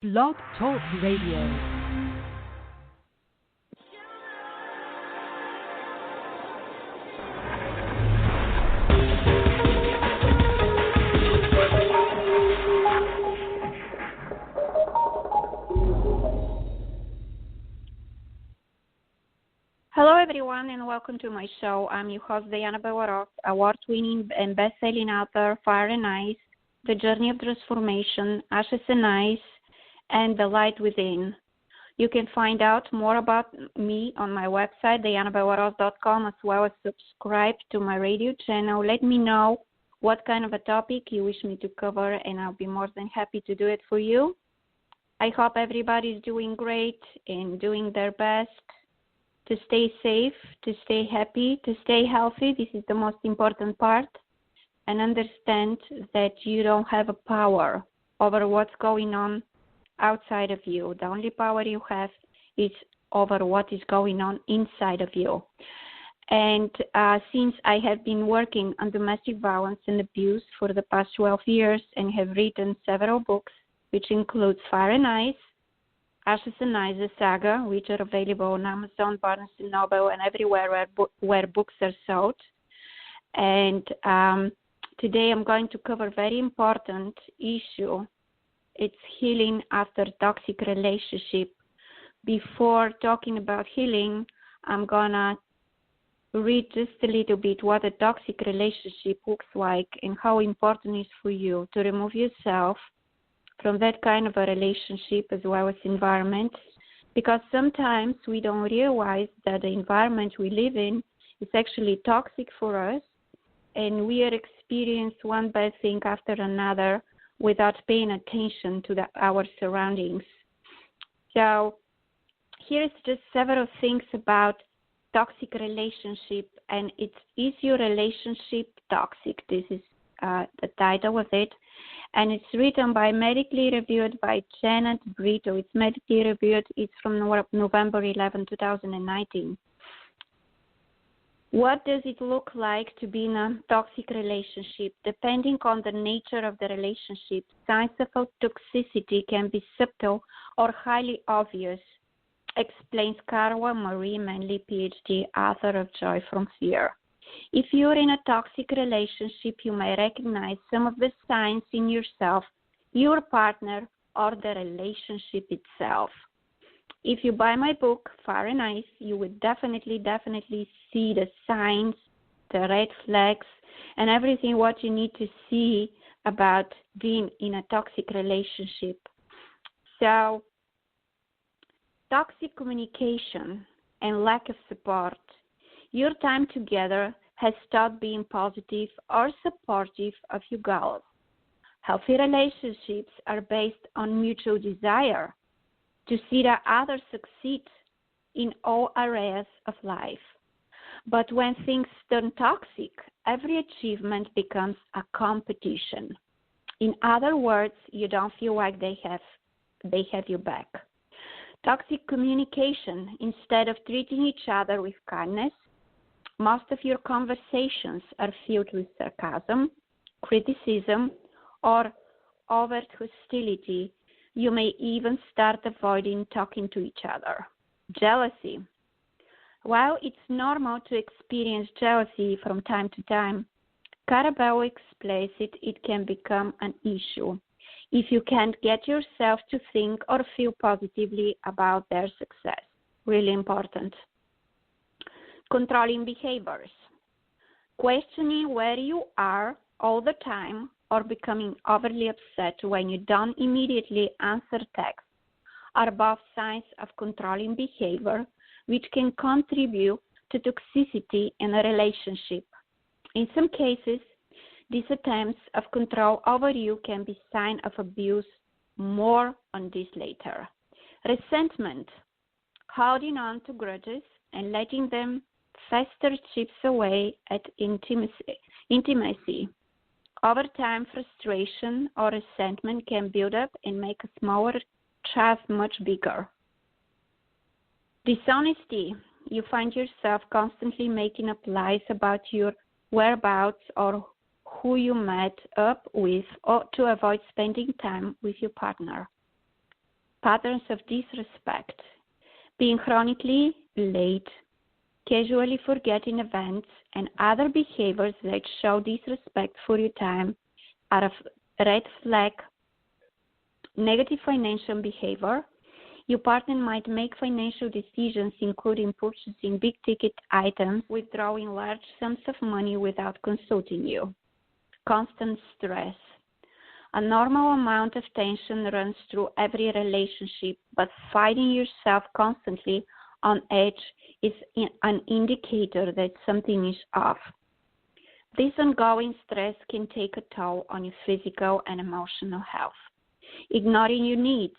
Blog Talk Radio. Hello, everyone, and welcome to my show. I'm your host, Diana Belarov, award-winning and best-selling author, Fire and Ice, The Journey of Transformation, Ashes and Ice, and The Light Within. You can find out more about me on my website, dianabelarov.com, as well as subscribe to my radio channel. Let me know what kind of a topic you wish me to cover, and I'll be more than happy to do it for you. I hope everybody's doing great and doing their best to stay safe, to stay happy, to stay healthy. This is the most important part. And understand that you don't have a power over what's going on outside of you. The only power you have is over what is going on inside of you. And since I have been working on domestic violence and abuse for the past 12 years and have written several books, which includes Fire and Ice, Ashes and Ice, the saga, which are available on Amazon, Barnes & Noble, and everywhere where books are sold. And today I'm going to cover a very important issue. It's healing after toxic relationship. Before talking about healing, I'm going to read just a little bit what a toxic relationship looks like and how important it is for you to remove yourself from that kind of a relationship as well as environment, because sometimes we don't realize that the environment we live in is actually toxic for us, and we are experiencing one bad thing after another without paying attention to our surroundings. So here's just several things about toxic relationship, and is your relationship toxic? This is the title of it. And it's written by medically reviewed by Janet Brito. It's medically reviewed. It's from November 11, 2019. What does it look like to be in a toxic relationship? Depending on the nature of the relationship, signs of toxicity can be subtle or highly obvious, explains Carla Marie Manley, PhD, author of Joy from Fear. If you're in a toxic relationship, you may recognize some of the signs in yourself, your partner, or the relationship itself. If you buy my book, Fire and Ice, you would definitely see the signs, the red flags, and everything what you need to see about being in a toxic relationship. So, toxic communication and lack of support. Your time together has stopped being positive or supportive of your goals. Healthy relationships are based on mutual desire to see the other succeed in all areas of life. But when things turn toxic, every achievement becomes a competition. In other words, you don't feel like they have your back. Toxic communication, instead of treating each other with kindness, most of your conversations are filled with sarcasm, criticism, or overt hostility. You may even start avoiding talking to each other. Jealousy. While it's normal to experience jealousy from time to time, Carabello explains it can become an issue if you can't get yourself to think or feel positively about their success. Really important. Controlling behaviors. Questioning where you are all the time or becoming overly upset when you don't immediately answer texts are both signs of controlling behavior, which can contribute to toxicity in a relationship. In some cases, these attempts of control over you can be a sign of abuse. More on this later. Resentment. Holding on to grudges and letting them fester chips away at intimacy. Over time, frustration or resentment can build up and make a smaller child much bigger. Dishonesty. You find yourself constantly making up lies about your whereabouts or who you met up with, or to avoid spending time with your partner. patterns of disrespect, being chronically late, casually forgetting events, and other behaviors that show disrespect for your time are a red flag. Negative financial behavior. Your partner might make financial decisions, including purchasing big-ticket items, withdrawing large sums of money without consulting you. Constant stress. A normal amount of tension runs through every relationship, but finding yourself constantly on edge is an indicator that something is off. This ongoing stress can take a toll on your physical and emotional health. Ignoring your needs,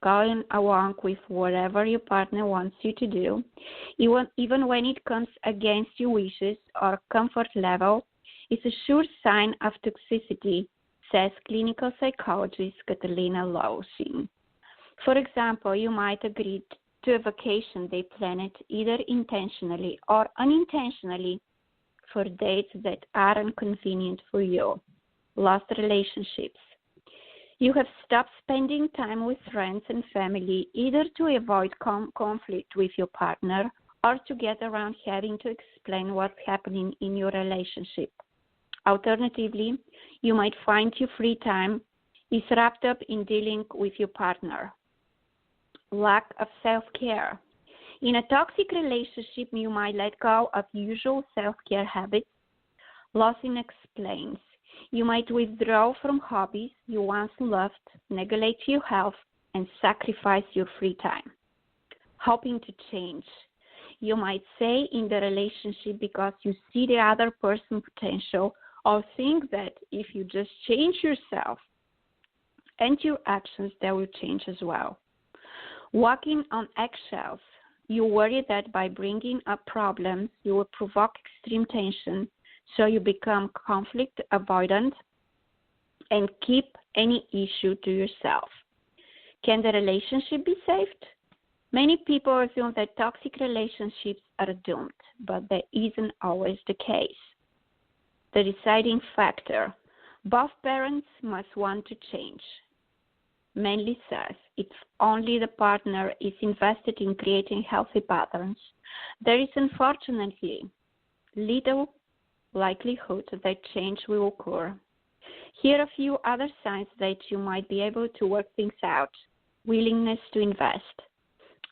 going along with whatever your partner wants you to do, even when it comes against your wishes or comfort level, is a sure sign of toxicity, says clinical psychologist Catalina Lowsing. For example, you might agree to a vacation they planned either intentionally or unintentionally for dates that aren't convenient for you. Lost relationships. You have stopped spending time with friends and family either to avoid conflict with your partner or to get around having to explain what's happening in your relationship. Alternatively, you might find your free time is wrapped up in dealing with your partner. Lack of self-care. In a toxic relationship, you might let go of usual self-care habits. Lawson explains. You might withdraw from hobbies you once loved, neglect your health, and sacrifice your free time. Hoping to change. You might stay in the relationship because you see the other person's potential or think that if you just change yourself and your actions, they will change as well. Walking on eggshells. You worry that by bringing up problems, you will provoke extreme tension, so you become conflict avoidant and keep any issue to yourself. Can the relationship be saved? Many people assume that toxic relationships are doomed, but that isn't always the case. The deciding factor. Both parents must want to change. Manly says if only the partner is invested in creating healthy patterns, there is unfortunately little likelihood that change will occur. Here are a few other signs that you might be able to work things out. Willingness to invest.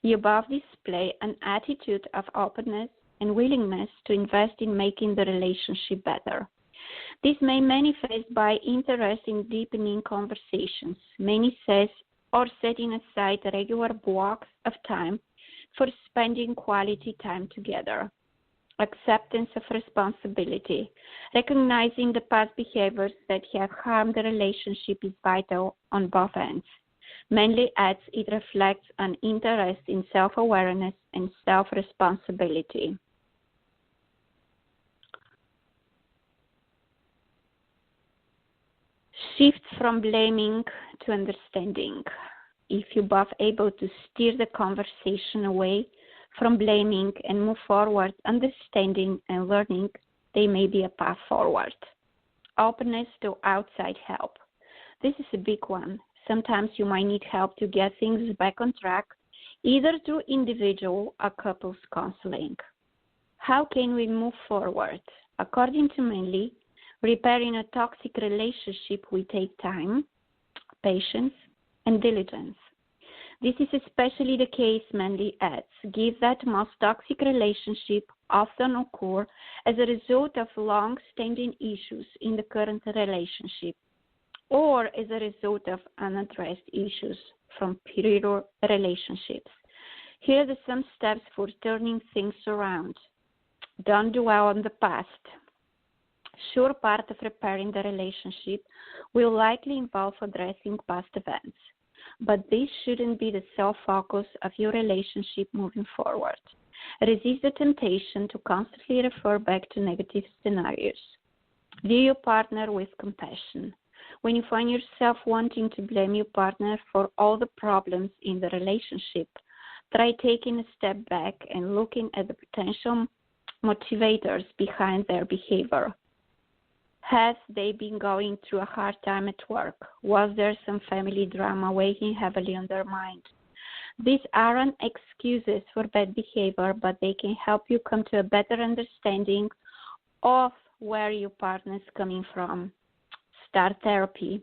You both display an attitude of openness and willingness to invest in making the relationship better. This may manifest by interest in deepening conversations, many says, or setting aside regular blocks of time for spending quality time together. Acceptance of responsibility. Recognizing the past behaviors that have harmed the relationship is vital on both ends. Manly adds it reflects an interest in self-awareness and self-responsibility. Shift from blaming to understanding. If you're both able to steer the conversation away from blaming and move forward understanding and learning, there may be a path forward. Openness to outside help. This is a big one. Sometimes you might need help to get things back on track, either through individual or couples counseling. How can we move forward? According to Manly, repairing a toxic relationship will take time, patience, and diligence. This is especially the case, Manly adds, given that most toxic relationships often occur as a result of long-standing issues in the current relationship or as a result of unaddressed issues from prior relationships. Here are some steps for turning things around. Don't dwell on the past. Sure, part of repairing the relationship will likely involve addressing past events, but this shouldn't be the sole focus of your relationship moving forward. Resist the temptation to constantly refer back to negative scenarios. View your partner with compassion. When you find yourself wanting to blame your partner for all the problems in the relationship, try taking a step back and looking at the potential motivators behind their behavior. Has they been going through a hard time at work? Was there some family drama weighing heavily on their mind? These aren't excuses for bad behavior, but they can help you come to a better understanding of where your partner is coming from. Start therapy.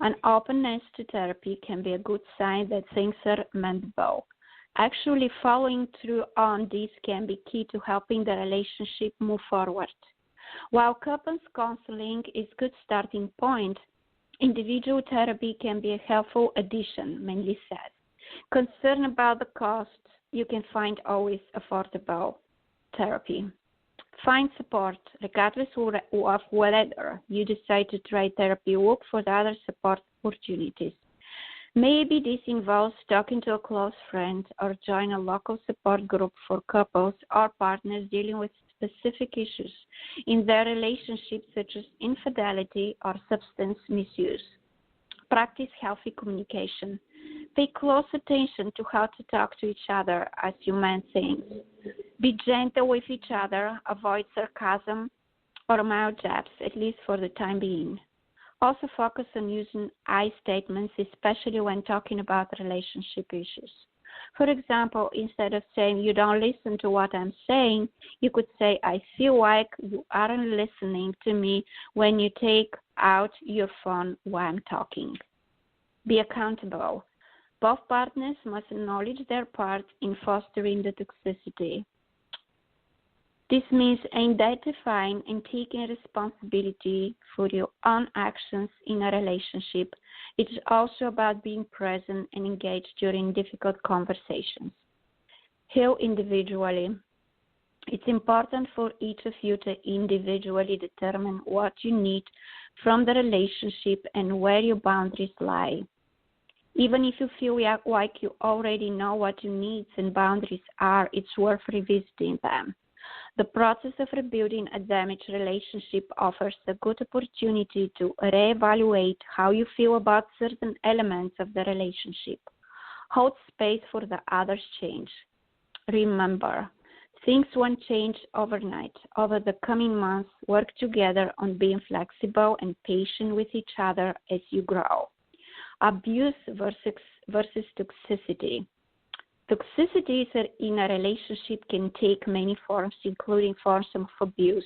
An openness to therapy can be a good sign that things are mendable. Actually, following through on this can be key to helping the relationship move forward. While couples counseling is a good starting point, individual therapy can be a helpful addition, Manley says. Concerned about the cost, you can find always affordable therapy. Find support, regardless of whether you decide to try therapy. Look for the other support opportunities. Maybe this involves talking to a close friend or join a local support group for couples or partners dealing with specific issues in their relationships such as infidelity or substance misuse. Practice healthy communication. Pay close attention to how to talk to each other as you mend things. Be gentle with each other. Avoid sarcasm or mouth jabs, at least for the time being. Also focus on using I statements, especially when talking about relationship issues. For example, instead of saying, you don't listen to what I'm saying, you could say, I feel like you aren't listening to me when you take out your phone while I'm talking. Be accountable. Both partners must acknowledge their part in fostering the toxicity. This means identifying and taking responsibility for your own actions in a relationship. It is also about being present and engaged during difficult conversations. Heal individually. It's important for each of you to individually determine what you need from the relationship and where your boundaries lie. Even if you feel like you already know what your needs and boundaries are, it's worth revisiting them. The process of rebuilding a damaged relationship offers a good opportunity to reevaluate how you feel about certain elements of the relationship. Hold space for the other's change. Remember, things won't change overnight. Over the coming months, work together on being flexible and patient with each other as you grow. Abuse versus toxicity. Toxicity in a relationship can take many forms, including forms of abuse.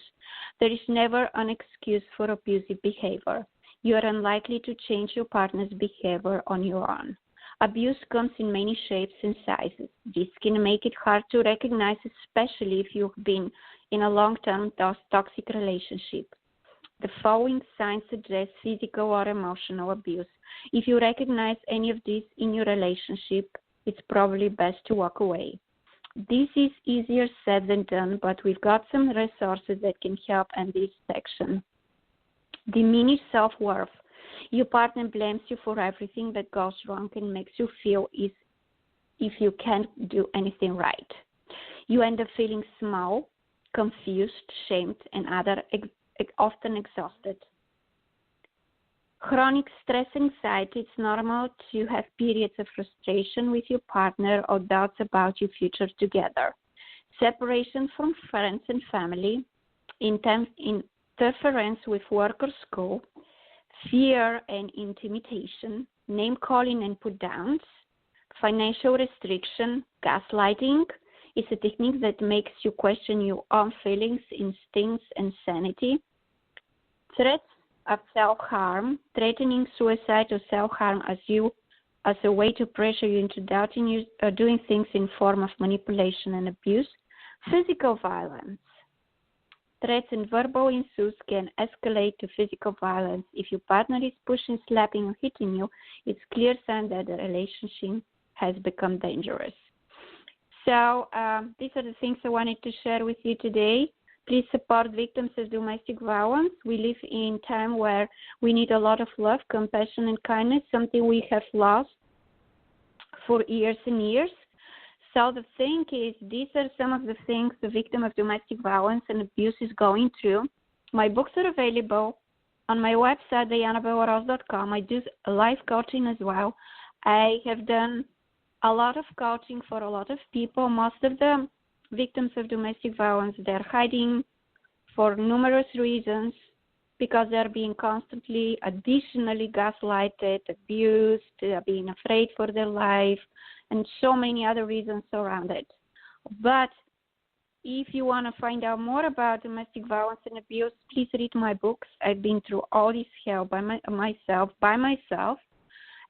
There is never an excuse for abusive behavior. You are unlikely to change your partner's behavior on your own. Abuse comes in many shapes and sizes. This can make it hard to recognize, especially if you've been in a long-term toxic relationship. The following signs suggest physical or emotional abuse. If you recognize any of these in your relationship, it's probably best to walk away. This is easier said than done, but we've got some resources that can help in this section. Diminished self-worth. Your partner blames you for everything that goes wrong and makes you feel as if you can't do anything right. You end up feeling small, confused, shamed, and often exhausted. Chronic stress anxiety. It's normal to have periods of frustration with your partner or doubts about your future together. Separation from friends and family, interference with work or school, fear and intimidation, name-calling and put-downs, financial restriction, gaslighting. It's a technique that makes you question your own feelings, instincts, and sanity. Threats of self-harm, threatening suicide or self-harm as a way to pressure you into doubting you or doing things in form of manipulation and abuse. Physical violence. Threats and verbal insults can escalate to physical violence. If your partner is pushing, slapping, or hitting you, it's clear sign that the relationship has become dangerous. So these are the things I wanted to share with you today. Please support victims of domestic violence. We live in a time where we need a lot of love, compassion, and kindness, something we have lost for years and years. So the thing is, these are some of the things the victim of domestic violence and abuse is going through. My books are available on my website, dianabellaroz.com. I do live coaching as well. I have done a lot of coaching for a lot of people. Most of the victims of domestic violence, they're hiding for numerous reasons. because they're being constantly, additionally gaslighted, abused, they're being afraid for their life, and so many other reasons around it. But if you want to find out more about domestic violence and abuse, please read my books. I've been through all this hell by myself,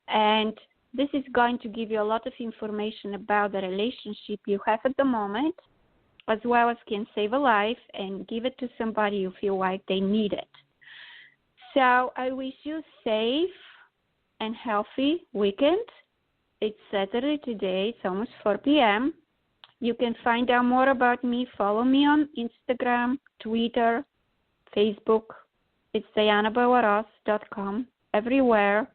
and this is going to give you a lot of information about the relationship you have at the moment, as well as can save a life and give it to somebody you feel like they need it. So I wish you safe and healthy weekend. It's Saturday today. It's almost 4 p.m. You can find out more about me. Follow me on Instagram, Twitter, Facebook. It's DianaBellaRoss.com, everywhere.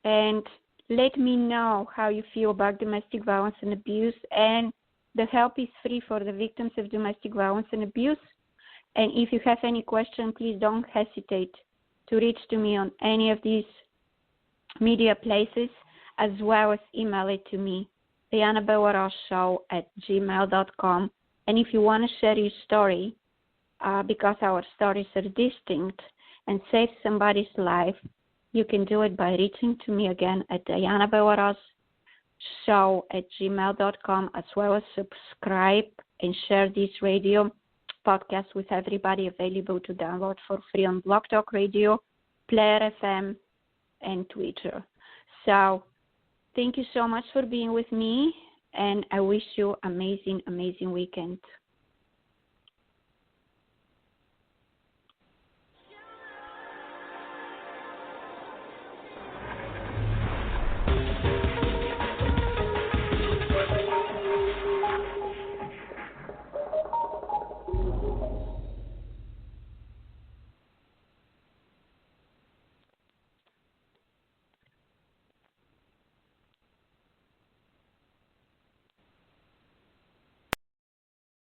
And let me know how you feel about domestic violence and abuse. And the help is free for the victims of domestic violence and abuse. And if you have any question, please don't hesitate to reach to me on any of these media places, as well as email it to me, DianaBellaRossShow@gmail.com. And if you want to share your story, because our stories are distinct, and save somebody's life, you can do it by reaching to me again at DianaBellaRossShow@gmail.com, as well as subscribe and share this radio podcast with everybody, available to download for free on Blog Talk Radio, Player FM, and Twitter. So thank you so much for being with me, and I wish you amazing, amazing weekend.